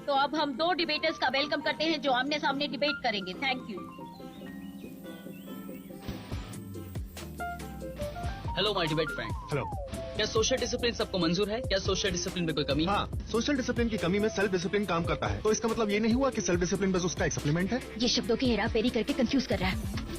तो अब हम 2 डिबेटर्स का वेलकम करते हैं जो आमने सामने डिबेट करेंगे। Thank you. Hello my debate friend. Hello. क्या सोशल डिसिप्लिन सबको मंजूर है? क्या सोशल डिसिप्लिन में कोई कमी है? हाँ, सोशल डिसिप्लिन की कमी में सेल्फ डिसिप्लिन काम करता है। तो इसका मतलब ये नहीं हुआ कि सेल्फ डिसिप्लिन बस उसका एक सप्लीमेंट है। ये शब्दों की हेराफेरी करके कंफ्यूज कर रहा है।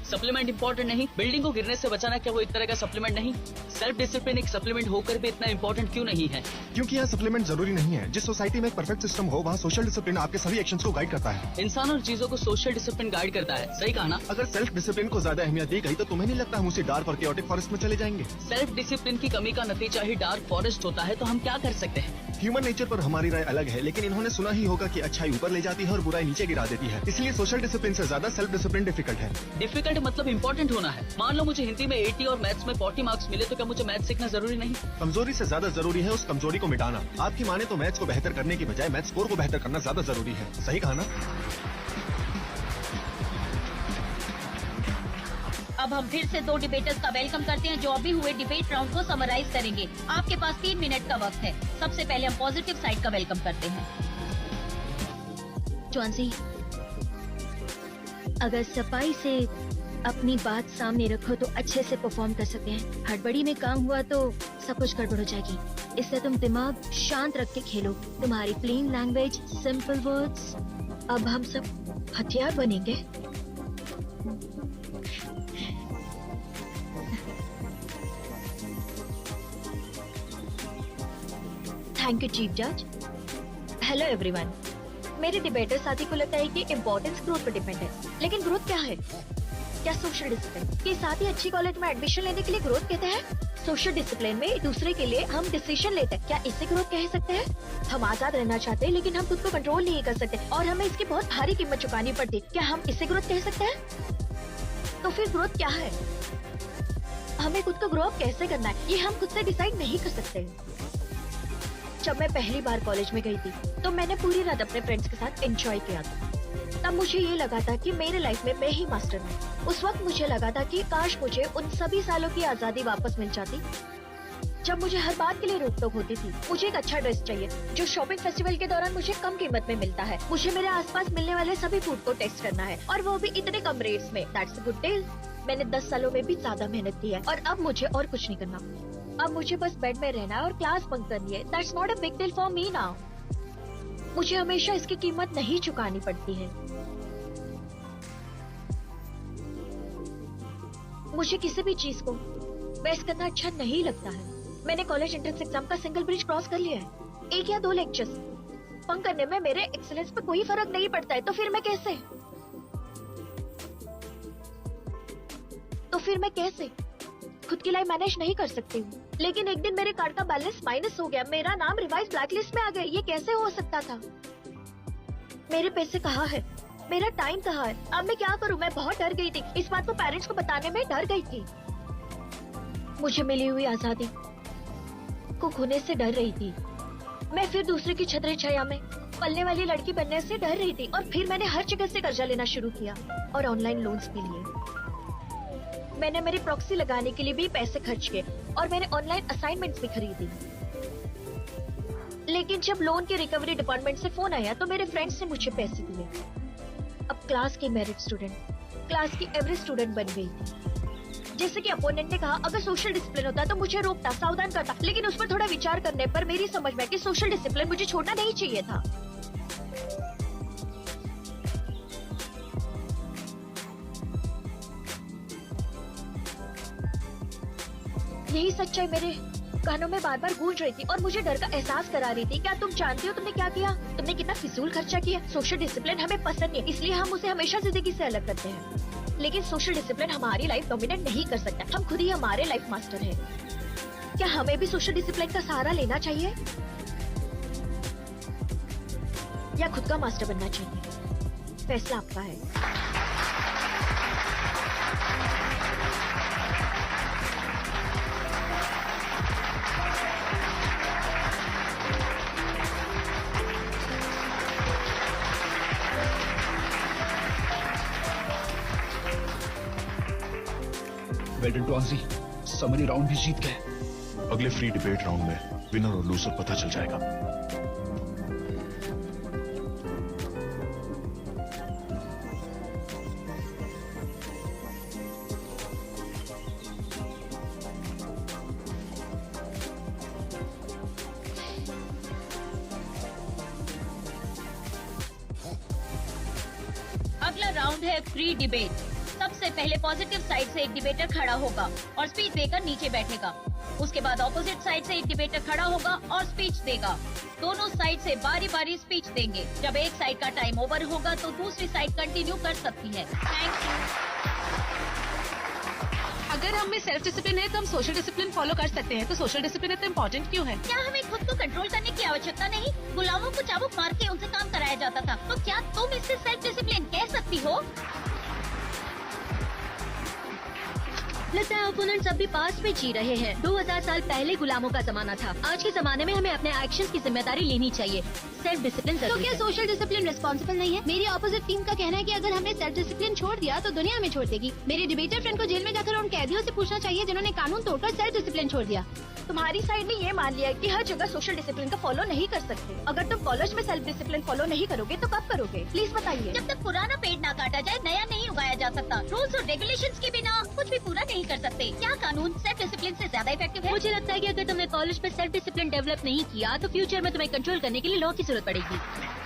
सप्लीमेंट इंपॉर्टेंट नहीं, बिल्डिंग को गिरने से बचाना क्या वो एक तरह का सप्लीमेंट नहीं? सेल्फ डिसिप्लिन एक सप्लीमेंट होकर भी इतना इंपॉर्टेंट क्यों नहीं है? क्योंकि यहाँ सप्लीमेंट जरूरी नहीं है। जिस सोसाइटी में एक परफेक्ट सिस्टम हो वहाँ सोशल डिसिप्लिन आपके सभी एक्शंस को गाइड करता है। इंसान और चीजों को सोशल डिसिप्लिन गाइड करता है, सही कहा ना? अगर सेल्फ डिसिप्लिन को ज्यादा अहमियत दी गई तो तुम्हें नहीं लगता हम उसी डार्क और केओटिक फॉरेस्ट में चले जाएंगे? सेल्फ डिसिप्लिन की कमी का नतीजा ही डार्क फॉरेस्ट होता है, तो हम क्या कर सकते हैं? ह्यूमन नेचर पर हमारी राय अलग है, लेकिन इन्होंने सुना ही होगा कि अच्छाई ऊपर ले जाती है और बुराई नीचे गिरा देती है। इसलिए सोशल डिसिप्लिन से ज्यादा सेल्फ डिसिप्लिन डिफिकल्ट है। डिफिकल्ट मतलब इम्पोर्टेंट होना है। मान लो मुझे हिंदी में 80 और मैथ्स में 40 मार्क्स मिले, तो क्या मुझे मैथ्स सीखना जरूरी नहीं? कमजोरी से ज्यादा जरूरी है उस कमजोरी को मिटाना। आपकी माने तो मैथ्स को बेहतर करने की बजाय मैथ्स स्कोर को बेहतर करना ज्यादा जरूरी है। सही कहा ना? अब हम फिर से 2 डिबेटर्स का वेलकम करते हैं जो अभी हुए डिबेट राउंड को समराइज करेंगे। आपके पास 3 मिनट का वक्त है। सबसे पहले हम पॉजिटिव साइड का वेलकम करते हैं। जॉन्सी, अगर सफाई से अपनी बात सामने रखो तो अच्छे से परफॉर्म कर सकते हैं। हड़बड़ी में काम हुआ तो सब कुछ गड़बड़ हो जाएगी। इससे तुम दिमाग शांत रख के खेलो। तुम्हारी प्लेन लैंग्वेज, सिंपल वर्ड्स, अब हम सब हथियार बनेंगे। थैंक यू चीफ जज। Hello everyone. मेरे डिबेटर साथी को लगता है कि इम्पोर्टेंस ग्रोथ पर डिपेंड है, लेकिन ग्रोथ क्या है? क्या सोशल डिसिप्लिन के साथ ही अच्छी कॉलेज में एडमिशन लेने के लिए ग्रोथ कहते हैं? सोशल डिसिप्लिन में दूसरे के लिए हम डिसीजन लेते हैं, क्या इसे ग्रोथ कह सकते हैं? हम आजाद रहना चाहते हैं लेकिन हम खुद को कंट्रोल नहीं कर सकते और हमें इसकी बहुत भारी कीमत चुकानी पड़ती, क्या हम इसे ग्रोथ कह सकते हैं? तो फिर ग्रोथ क्या है? हमें खुद को ग्रो अप कैसे करना है ये हम खुद से डिसाइड नहीं कर सकते। जब मैं पहली बार कॉलेज में गई थी तो मैंने पूरी रात अपने फ्रेंड्स के साथ एंजॉय किया था। तब मुझे ये लगा था कि मेरे लाइफ में मैं ही मास्टर हूँ। उस वक्त मुझे लगा था कि काश मुझे उन सभी सालों की आजादी वापस मिल जाती जब मुझे हर बात के लिए रोक टोक होती थी। मुझे एक अच्छा ड्रेस चाहिए जो शॉपिंग फेस्टिवल के दौरान मुझे कम कीमत में मिलता है। मुझे मेरे आसपास मिलने वाले सभी फूड को टेस्ट करना है और वो भी इतने कम रेट्स में। That's a good deal. मैंने 10 सालों में भी ज्यादा मेहनत की है और अब मुझे और कुछ नहीं करना। अब मुझे बस बेड में रहना है और क्लास बंक करनी है। That's not a big deal for me now. मुझे हमेशा इसकी कीमत नहीं चुकानी पड़ती है। मुझे किसी भी चीज को बहस करना अच्छा नहीं लगता है। मैंने कॉलेज एंट्रेंस एग्जाम का सिंगल ब्रिज क्रॉस कर लिया है। 1 या 2 लेक्चर्स बंक करने में मेरे एक्सीलेंस पे कोई फर्क नहीं पड़ता है। तो फिर मैं कैसे खुद की लाइफ मैनेज नहीं कर सकती हूँ? लेकिन एक दिन मेरे कार्ड का बैलेंस माइनस हो गया, मेरा नाम रिवाइज ब्लैकलिस्ट में आ गया। ये कैसे हो सकता था? मेरे पैसे कहाँ है? मेरा टाइम कहाँ है? अब मैं क्या करूँ? मैं बहुत डर गई थी। इस बात को पेरेंट्स को बताने में डर गई थी। मुझे मिली हुई आजादी को खोने से डर रही थी। मैं फिर दूसरे की छत्र छाया में पलने वाली लड़की बनने से डर रही थी और फिर मैंने हर जगह से कर्जा लेना शुरू किया और ऑनलाइन लोन्स भी लिए। मैंने मेरी प्रॉक्सी लगाने के लिए भी पैसे खर्च किए और मैंने ऑनलाइन असाइनमेंट्स भी खरीदी। लेकिन जब लोन के रिकवरी डिपार्टमेंट से फोन आया तो मेरे फ्रेंड्स ने मुझे पैसे दिए। अब क्लास की मेरिट स्टूडेंट, क्लास की एवरेज स्टूडेंट बन गई थी। जैसे कि अपोनेंट ने कहा, अगर सोशल डिसिप्लिन होता तो मुझे रोकता, सावधान करता, लेकिन उस पर थोड़ा विचार करने पर मेरी समझ में कि सोशल डिसिप्लिन मुझे छोड़ना नहीं चाहिए था। यही सच्चाई मेरे कानों में बार बार गूंज रही थी और मुझे डर का एहसास करा रही थी। क्या तुम जानती हो तुमने क्या किया? तुमने कितना फिजूल खर्चा किया। सोशल डिसिप्लिन हमें पसंद नहीं, इसलिए हम उसे हमेशा जिंदगी से अलग करते हैं। लेकिन सोशल डिसिप्लिन हमारी लाइफ डोमिनेट नहीं कर सकता। हम खुद ही हमारे लाइफ मास्टर हैं। क्या हमें भी सोशल डिसिप्लिन का सहारा लेना चाहिए या खुद का मास्टर बनना चाहिए? फैसला आपका है। वेल डन टॉन्सी, समरी राउंड भी जीत गए। अगले फ्री डिबेट राउंड में विनर और लूजर पता चल जाएगा। राउंड है प्री डिबेट। सबसे पहले पॉजिटिव साइड से एक डिबेटर खड़ा होगा और स्पीच देकर नीचे बैठेगा। उसके बाद ऑपोजिट साइड से एक डिबेटर खड़ा होगा और स्पीच देगा। दोनों साइड से बारी बारी स्पीच देंगे। जब एक साइड का टाइम ओवर होगा तो दूसरी साइड कंटिन्यू कर सकती है। Thank you. अगर हम में सेल्फ डिसिप्लिन है तो हम सोशल डिसिप्लिन फॉलो कर सकते हैं, तो सोशल डिसिप्लिन इतना इम्पोर्टेंट क्यों है? क्या हमें खुद को कंट्रोल करने की आवश्यकता नहीं? गुलामों को चाबुक मार के उनसे काम कराया जाता था, तो क्या तुम इससे सेल्फ डिसिप्लिन कह सकती हो? लगता है ओपोनेंट्स अभी पास्ट में जी रहे हैं। 2000 साल पहले गुलामों का जमाना था। आज के जमाने में हमें अपने एक्शंस की जिम्मेदारी लेनी चाहिए। सेल्फ डिसिप्लिन तो क्या सोशल डिसिप्लिन रिस्पॉन्सिबल नहीं है? मेरी ऑपोजिट टीम का कहना है कि अगर हमने सेल्फ डिसिप्लिन छोड़ दिया तो दुनिया हमें छोड़ देगी। मेरे डिबेटर फ्रेंड को जेल में जाकर उन कैदियों से पूछना चाहिए जिन्होंने कानून तोड़कर सेल्फ डिसिप्लिन छोड़ दिया। तुम्हारी साइड ने ये मान लिया है कि हर जगह सोशल डिसिप्लिन का फॉलो नहीं कर सकते। अगर तुम कॉलेज में सेल्फ डिसिप्लिन फॉलो नहीं करोगे तो कब करोगे? प्लीज बताइए। जब तक पुराना पेड़ ना काटा जाए नया नहीं उगाया जा सकता। रूल्स और रेगुलेशंस के बिना कुछ भी पूरा नहीं कर सकते। क्या कानून सेल्फ डिसिप्लिन से ज्यादा इफेक्टिव है? मुझे लगता है कि अगर तुमने कॉलेज में सेल्फ डिसिप्लिन डेवलप नहीं किया तो फ्यूचर में तुम्हें कंट्रोल करने के लिए लॉ की जरूरत पड़ेगी।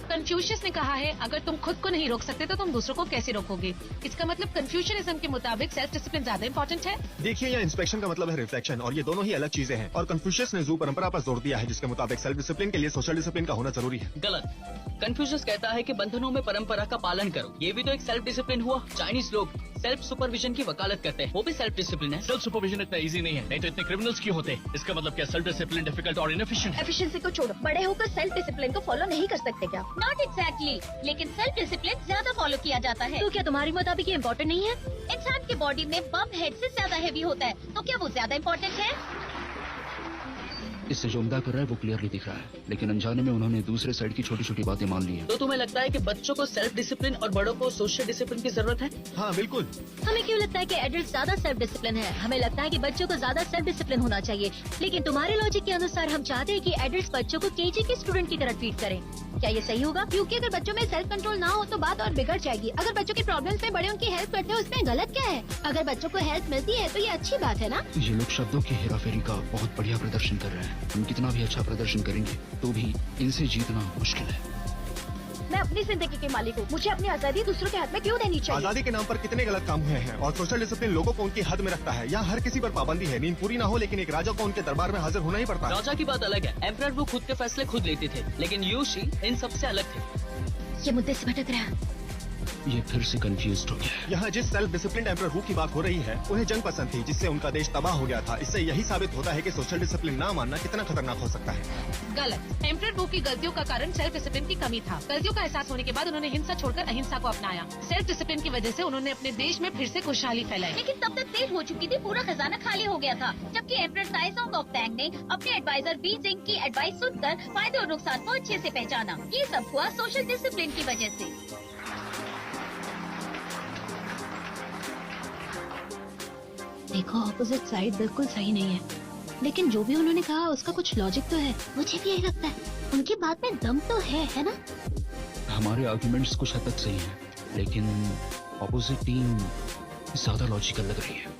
कन्फ्यूशियस ने कहा है, अगर तुम खुद को नहीं रोक सकते तो तुम दूसरों को कैसे रोकोगे? इसका मतलब कन्फ्यूशनिज्म के मुताबिक सेल्फ डिसिप्लिन ज्यादा इम्पोर्टेंट है। देखिए, यहाँ इंस्पेक्शन का मतलब है रिफ्लेक्शन, और ये दोनों ही अलग चीजें हैं। और कन्फ्यूशियस ने जू परंपरा पर जोर दिया है, जिसके मुताबिक सेल्फ डिसिप्लिन के लिए सोशल डिसिप्लिन का होना जरूरी है। गलत। कन्फ्यूशियस कहता है कि बंधनों में परंपरा का पालन करो। ये भी तो एक सेल्फ डिसिप्लिन हुआ। चाइनीज लोग सेल्फ सुपरविजन की वकालत करते हैं, वो भी सेल्फ डिसिप्लिन है। सेल्फ सुपरविजन इतना इजी नहीं है, नहीं तो इतने क्रिमिनल्स क्यों होते? इसका मतलब क्या सेल्फ डिसिप्लिन डिफिकल्ट और इनएफिशिएंट है? एफिशिएंसी को छोड़ो, बड़े होकर सेल्फ डिसिप्लिन को फॉलो नहीं कर सकते क्या? नॉट एग्जैक्टली, लेकिन सेल्फ डिसिप्लिन ज्यादा फॉलो किया जाता है। तो क्या तुम्हारी मुताबिक ये इम्पोर्टेंट नहीं है? इंसान के बॉडी में बम हेड से ज्यादा हैवी होता है, तो क्या वो ज्यादा इम्पोर्टेंट है? इससे जो उम्दा कर रहा है वो क्लियरली दिख रहा है, लेकिन अनजाने में उन्होंने दूसरे साइड की छोटी छोटी बातें मान ली हैं। तो तुम्हें लगता है कि बच्चों को सेल्फ डिसिप्लिन और बड़ों को सोशल डिसिप्लिन की जरूरत है? हाँ बिल्कुल। हमें क्यों लगता है कि एडल्ट ज्यादा सेल्फ डिसिप्लिन है? हमें लगता है कि बच्चों को ज्यादा सेल्फ डिसिप्लिन होना चाहिए, लेकिन तुम्हारे लॉजिक के अनुसार हम चाहते हैं कि एडल्ट बच्चों को केजी के स्टूडेंट की तरह ट्रीट करें। क्या ये सही होगा? क्योंकि अगर बच्चों में सेल्फ कंट्रोल ना हो तो बात और बिगड़ जाएगी। अगर बच्चों की प्रॉब्लम्स में बड़े उनकी हेल्प करते हैं, उसमें गलत क्या है? अगर बच्चों को हेल्प मिलती है तो ये अच्छी बात है ना? ये लोग शब्दों की हेराफेरी का बहुत बढ़िया प्रदर्शन कर रहे हैं। हम कितना भी अच्छा प्रदर्शन करेंगे तो भी इनसे जीतना मुश्किल है। मैं अपनी जिंदगी के मालिक हूँ, मुझे अपनी आजादी दूसरों के हाथ में क्यों देनी चाहिए? आजादी के नाम पर कितने गलत काम हुए हैं, और सोशल डिसिप्लिन लोगों को उनकी हद में रखता है। यहाँ हर किसी पर पाबंदी है। नींद पूरी ना हो लेकिन एक राजा को उनके दरबार में हाजिर होना ही पड़ता है। राजा की बात अलग है। एम्परर वो खुद के फैसले खुद लेते थे, लेकिन यूशी इन सबसे अलग थे। ये मुद्दे से भटक रहा है। ये फिर से कंफ्यूज हो गया है। यहाँ जिस सेल्फ डिसिप्लिन एम्परर वू की बात हो रही है, उन्हें जंग पसंद थी जिससे उनका देश तबाह हो गया था। इससे यही साबित होता है कि सोशल डिसिप्लिन ना मानना कितना खतरनाक हो सकता है। गलत। एम्परर वू की गलतियों का कारण सेल्फ डिसिप्लिन की कमी था। गलतियों का एहसास होने के बाद उन्होंने हिंसा छोड़कर अहिंसा को अपनाया। सेल्फ डिसिप्लिन की वजह से उन्होंने अपने देश में फिर से खुशहाली फैलाई। लेकिन तब तक देर हो चुकी थी, पूरा खजाना खाली हो गया था। जबकि एम्परर ताइजोंग ऑफ टैंग ने अपने एडवाइजर बी जिंग की एडवाइस सुनकर फायदे और नुकसान को अच्छे से पहचाना। ये सब हुआ सोशल डिसिप्लिन की वजह से। देखो, ऑपोजिट साइड बिल्कुल सही नहीं है, लेकिन जो भी उन्होंने कहा उसका कुछ लॉजिक तो है। मुझे भी यही लगता है, उनकी बात में दम तो है ना? हमारे आर्गुमेंट्स कुछ हद तक सही हैं, लेकिन ऑपोजिट टीम ज्यादा लॉजिकल लग रही है।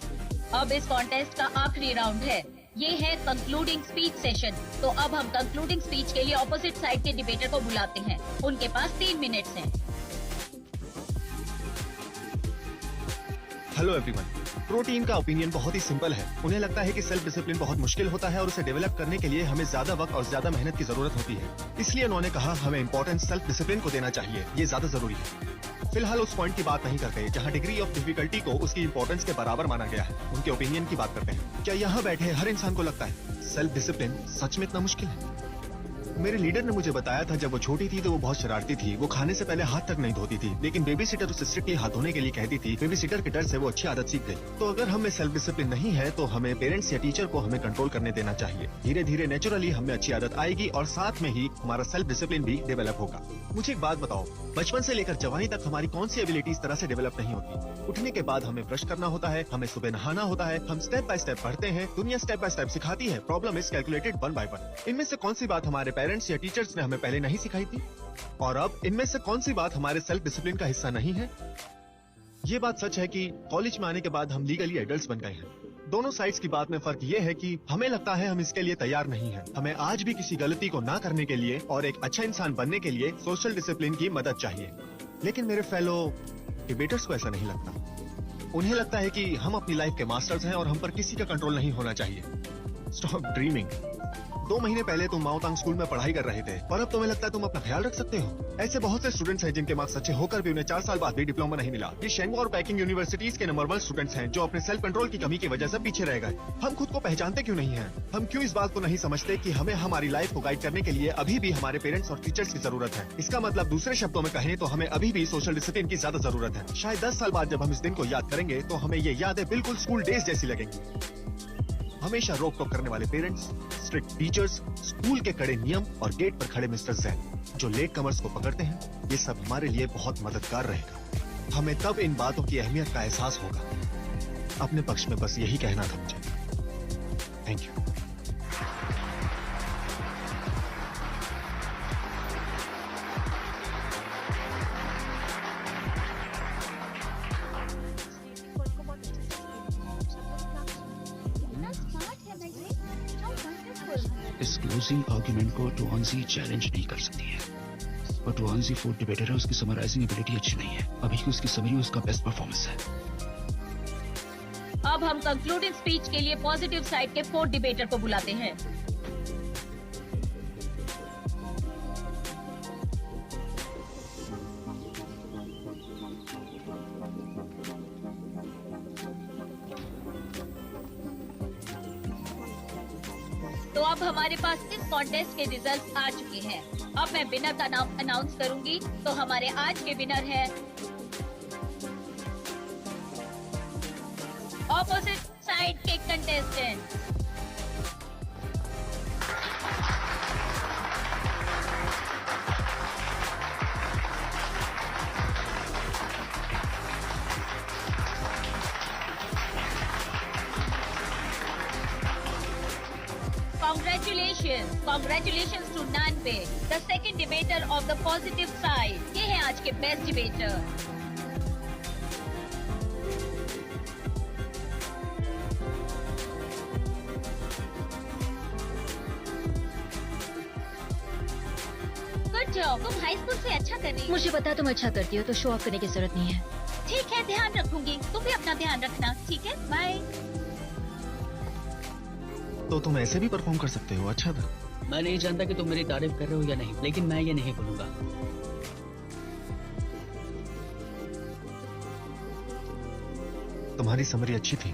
अब इस कॉन्टेस्ट का आखिरी राउंड है, ये है कंक्लूडिंग स्पीच सेशन। तो अब हम कंक्लूडिंग स्पीच के लिए ऑपोजिट साइड के डिबेटर को बुलाते हैं। उनके पास 3 मिनट्स हैं। Hello everyone. प्रो टीम का ओपिनियन बहुत ही सिंपल है। उन्हें लगता है कि सेल्फ डिसिप्लिन बहुत मुश्किल होता है और उसे डेवलप करने के लिए हमें ज्यादा वक्त और ज्यादा मेहनत की जरूरत होती है। इसलिए उन्होंने कहा हमें इम्पोर्टेंस सेल्फ डिसिप्लिन को देना चाहिए, ये ज्यादा जरूरी है। फिलहाल उस पॉइंट की बात नहीं करते जहाँ डिग्री ऑफ डिफिकल्टी को उसकी इम्पोर्टेंस के बराबर माना गया है। उनके ओपिनियन की बात करते हैं। क्या यहाँ बैठे हर इंसान को लगता है सेल्फ डिसिप्लिन सच में इतना मुश्किल है? मेरे लीडर ने मुझे बताया था जब वो छोटी थी तो वो बहुत शरारती थी। वो खाने से पहले हाथ तक नहीं धोती थी, लेकिन बेबी सिटर उसे स्ट्रिक्टली हाथ धोने के लिए कहती थी। बेबी सिटर के डर से वो अच्छी आदत सीख गई। तो अगर हमें सेल्फ डिसिप्लिन नहीं है तो हमें पेरेंट्स या टीचर को हमें कंट्रोल करने देना चाहिए। धीरे धीरे नेचुरली हमें अच्छी आदत आएगी और साथ में ही हमारा सेल्फ डिसिप्लिन भी डेवलप होगा। मुझे एक बात बताओ, बचपन से लेकर जवानी तक हमारी कौन सी एबिलिटी इस तरह से डेवलप नहीं होती? उठने के बाद हमें ब्रश करना होता है, हमें सुबह नहाना होता है, हम स्टेप बाय स्टेप पढ़ते हैं, दुनिया स्टेप बाय स्टेप सिखाती है। Problem is calculated 1 by 1। इनमें से कौन सी बात हमारे पेरेंट्स या टीचर्स ने हमें पहले नहीं सिखाई थी? और अब इनमें से कौन सी बात हमारे सेल्फ डिसिप्लिन का हिस्सा नहीं है? ये बात सच है कि कॉलेज में आने के बाद हम लीगली एडल्ट्स बन गए हैं। दोनों साइड्स की बात में फर्क ये है कि हमें लगता है हम इसके लिए तैयार नहीं हैं। हमें आज भी किसी गलती को ना करने के लिए और एक अच्छा इंसान बनने के लिए सोशल डिसिप्लिन की मदद चाहिए। लेकिन मेरे फेलो डिबेटर्स को ऐसा नहीं लगता। उन्हें लगता है कि हम अपनी लाइफ के मास्टर्स हैं और हम पर किसी का कंट्रोल नहीं होना चाहिए। Stop dreaming. 2 महीने पहले तुम माओतांग स्कूल में पढ़ाई कर रहे थे और अब तुम्हें लगता है तुम अपना ख्याल रख सकते हो। ऐसे बहुत से स्टूडेंट्स हैं जिनके मार्क्स अच्छे होकर भी उन्हें 4 साल बाद भी डिप्लोमा नहीं मिला। ये शेंगवा और पैकिंग यूनिवर्सिटीज के नंबर 1 स्टूडेंट्स हैं जो अपने सेल्फ कंट्रोल की कमी की वजह से पीछे रह गए। हम खुद को पहचानते क्यों नहीं हैं? हम क्यों इस बात को नहीं समझते कि हमें हमारी लाइफ को गाइड करने के लिए अभी भी हमारे पेरेंट्स और टीचर्स की जरूरत है? इसका मतलब दूसरे शब्दों में कहें तो हमें अभी भी सोशल डिसिप्लिन की ज्यादा जरूरत है। शायद 10 साल बाद जब हम इस दिन को याद करेंगे तो हमें ये यादें बिल्कुल स्कूल डेज जैसी लगेंगी। हमेशा रोक टोक करने वाले पेरेंट्स, स्ट्रिक्ट टीचर्स, स्कूल के कड़े नियम और गेट पर खड़े मिस्टर जैन जो लेट कमर्स को पकड़ते हैं, ये सब हमारे लिए बहुत मददगार रहेगा। हमें तब इन बातों की अहमियत का एहसास होगा। अपने पक्ष में बस यही कहना था मुझे। Thank you. इस क्लोजिंग आर्ग्यूमेंट को टुआंजी चैलेंज नहीं कर सकती है, और टुआंजी फोर्थ डिबेटर है, उसकी समराइजिंग एबिलिटी अच्छी नहीं है। अभी की उसकी समरी उसका बेस्ट परफॉर्मेंस है। अब हम कंक्लूडिंग स्पीच के लिए पॉजिटिव साइड के 4th डिबेटर को बुलाते हैं। तो अब हमारे पास इस कॉन्टेस्ट के रिजल्ट्स आ चुके हैं। अब मैं विनर का नाम अनाउंस करूंगी। तो हमारे आज के विनर हैं ऑपोजिट साइड के contestant. Congratulations to Nanpe, the second debater of the positive side. ये है आज के बेस्ट डिबेटर। गुड जॉब, तुम हाई स्कूल से अच्छा कर रही हो। मुझे पता तुम अच्छा करती हो तो शो ऑफ करने की जरूरत नहीं है। ठीक है, ध्यान रखूंगी। तुम भी अपना ध्यान रखना, ठीक है? बाय। तो तुम ऐसे भी परफॉर्म कर सकते हो, अच्छा था। मैं नहीं जानता कि तुम मेरी तारीफ कर रहे हो या नहीं, लेकिन मैं ये नहीं भूलूंगा। तुम्हारी समरी अच्छी थी।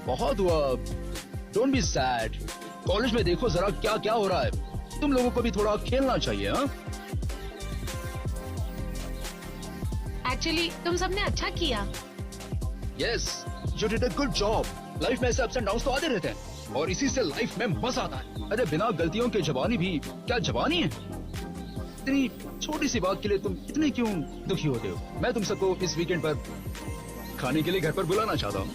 बहुत हुआ, डोंट बी सैड। कॉलेज में देखो जरा क्या क्या हो रहा है। तुम लोगों को भी थोड़ा खेलना चाहिए। हाँ, एक्चुअली तुम सबने अच्छा किया। Yes, You did a good job. Life में ऐसे अप्स एंड डाउन्स तो आते रहते हैं और इसी से लाइफ में मजा आता है। अरे बिना गलतियों के जवानी भी क्या जवानी है? इतनी छोटी सी बात के लिए तुम इतने क्यों दुखी होते हो? मैं तुम सबको इस वीकेंड पर खाने के लिए घर पर बुलाना चाहता हूँ।